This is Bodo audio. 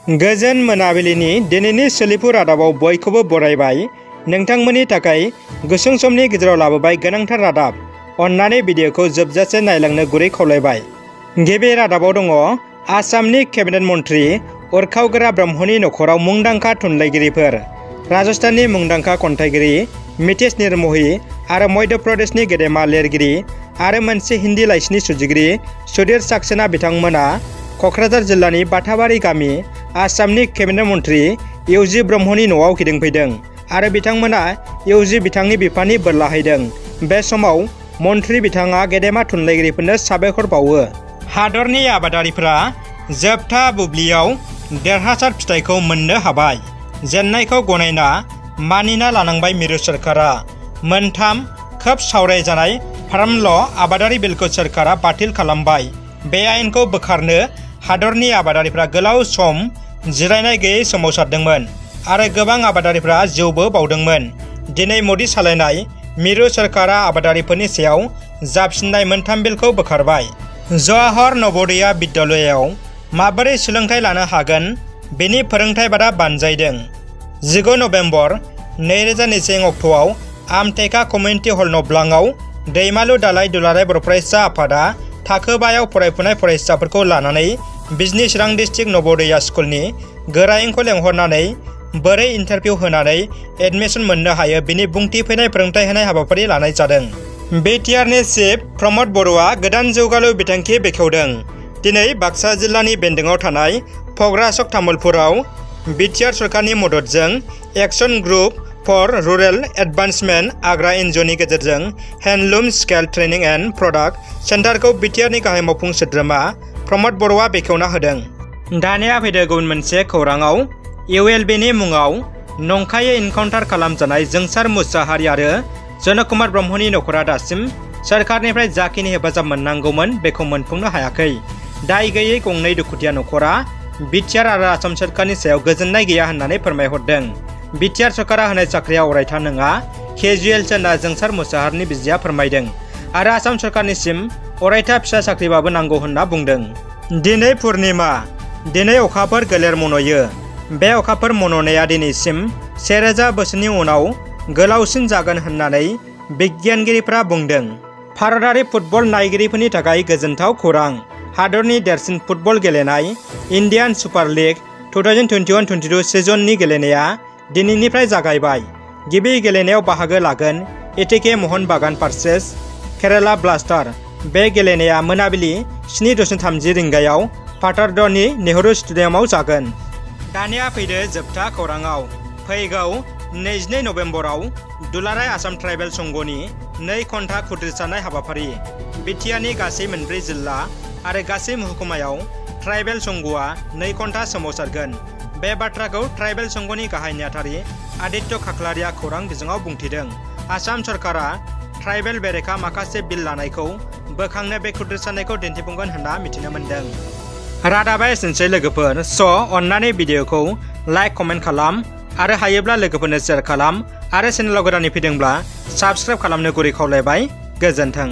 गोजोन मोनाबिलिनि दिनैनि सोलिफु रादाबाव बयखौबो बरायबाय। नोंथांमोननि थाखाय गुसुं समनि गेजेराव लाबोबाय गोनांथार रादाब। अन्नानै भिडिअखौ जोबजासे नायलांनो गुरै खावलायबाय। गिबि रादाबाव दङ आसामनि केबिनेट मन्त्रि उरखावग्रा ब्रह्मनि नखराव मुंदांखा थुनलाइगिरिफोर। राजस्थाननि मुंदांखा खन्थाइगिरि मिथिश निर्मोही आरो मध्य प्रदेशनि गेदेमा लिरगिरि आरो मोनसे हिन्दी लाइसिनि सुजुगिरि सुधीर सक्सेना बिथांमोना क'क्राझार जिल्लानि बाथाबारि गामि आसामनि केबिनेट मन्त्रि इउजि ब्रह्मनि न'आव गिदिंफैदों आरो बिथांमोना इउजि बिथांनि बिफानि बोर लाहैदों। बे समाव मन्त्रि बिथाङा गेदेमा थुनलाइगिरिफोरनो साबायखर बावो। हादरनि आबादारिफोरा जोबथा बुब्लियाव देरहासार फिथाइखौ मोननो हाबाय। जेन्नायखौ गनायना मानिना लानांबाय मिरु सोरखारा। मोनथाम खोब सावरायजानाय फार्म ल' आबादारि बिलखौ सोरखारा बातिल खालामबाय। बे आयेनखौ बोखारनो हादरनि आबादारिफ्रा गोलाव सम जिरायनाय गैयै सोमावसारदोंमोन आरो गोबां आबादारिफ्रा जिउबो बावदोंमोन। दिनै मदि सालायनाय मिरु सोरखारा आबादारिफोरनि सायाव जाबसिननाय मोनथाम बिलखौ बोखारबाय। जवाहर नवोदया बिद्यालयाव माबोरै सोलोंथाइ लानो हागोन बेनि फोरोंथाइ बादा बानजायदों। 19 नभेम्बर 2021 अक्ट'आव आमटेका कमिउनिटि हल नब्लाङाव दैमालु दालाइ दुलाराय बर' फरायसा आफादा थाखो 5आव फरायफुनाय फरायसाफोरखौ लानानै बिजनि चिरां डिस्ट्रिक्ट नवोदया स्कुलनि गोरायुंखौ लेंहरनानै बोरै इन्टारभिउ होनानै एडमिसन मोननो हायो बिनि बुंथि फैनाय फोरोंथाइ होनाय हाबाफारि लानाय जादों। BTRनि चिफ प्रमद बर'आ गोदान जौगालु बिथांखि बेखेवदों। दिनै बाक्सा जिल्लानि बेन्दोङाव थानाय फग्राचक तामुलपुराव BTR सरकारनि मददजों action group for rural advancement AGRA एनजिअनि गेजेरजों handloom scale training and product सेन्टारखौ BTRनि गाहाय मावफुं सोद्रोमा प्रमद बर'आ बेखेवना होदों। दानिया फैदो गुबुन मोनसे खौराङाव। ULBनि मुङाव नंखायै इनकाउन्टार खालामजानाय जोंसार मुसाहारि आरो जनकुमार ब्रह्मनि नखरा दासिम सोरखारनिफ्राय जाखिनि हेफाजाब मोननांगौमोन बेखौ मोनफुंनो हायाखै। दाय गैयै गंनै दुखुथिया नखरा BTR आरो आसाम सोरखारनि सायाव गोजोननाय गैया होननानै फोरमायहरदों। BTR सरकारा होनाय साख्रिया अरायथा नङा, केजुएलसो होनना जोंसार मुसाहारिनि बिसिया फोरमायदों आरो आसाम सरकारनिसिम अरायथा फिसा साख्रिबाबो नांगौ होनना बुंदों। दिनै पुर्निमा, दिनै अखाफोर गोलेर मन'यो। बे अखाफोर मन'नाया दिनैसिम 1000 बोसोरनि उनाव गोलावसिन जागोन होननानै बिगियानगिरिफ्रा बुंदों। भारतारि फुटबल नायगिरिफोरनि थाखाय गोजोनथाव खौरां। हादरनि देरसिन फुटबल गेलेनाय इन्डियान सुपार लिग 2021-22 सिजननि गेलेनाया दिनैनिफ्राय जागायबाय। गिबि गेलेनायाव बाहागो लागोन एटिके महन बागान भार्सेस केराला ब्लास्टार। बे गेलेनाया मोनाबिलि 7:30 रिंगायाव पाटारडनि नेहरू स्टेडियामाव जागोन। दानिया फैदो जोबथा खौराङाव। फैगौ 22 नभेम्बराव दुलाराय आसाम ट्राइबेल संघनि 2 घन्टा खुद्रिसानाय हाबाफारि। BTRनि गासै 4 जिल्ला आरो गासै महकुमायाव ट्राइबेल संघआ 2 घन्टा सोमावसारगोन। बे बाथ्राखौ ट्राइबेल संघनि गाहाय नेहाथारि आदित्य खाख्लारिया खौरां बिजोङाव बुंथिदों। आसाम सरकारा ट्राइबेल बेरेखा माखासे बिल लानायखौ बोखांनो बे खुद्रिसानायखौ दिन्थिफुंगोन होनना मिथिनो मोन्दों। रादाबा एसेनोसै लोगोफोर। अन्नानै भिडिअखौ लाइक कमेन्ट खालाम आरो हायोब्ला लोगोफोरनो शेयार खालाम आरो चेनेलाव गोदानै फैदोंब्ला साबस्क्राइब खालामनो गुरै खावलायबाय। गोजोन्थों।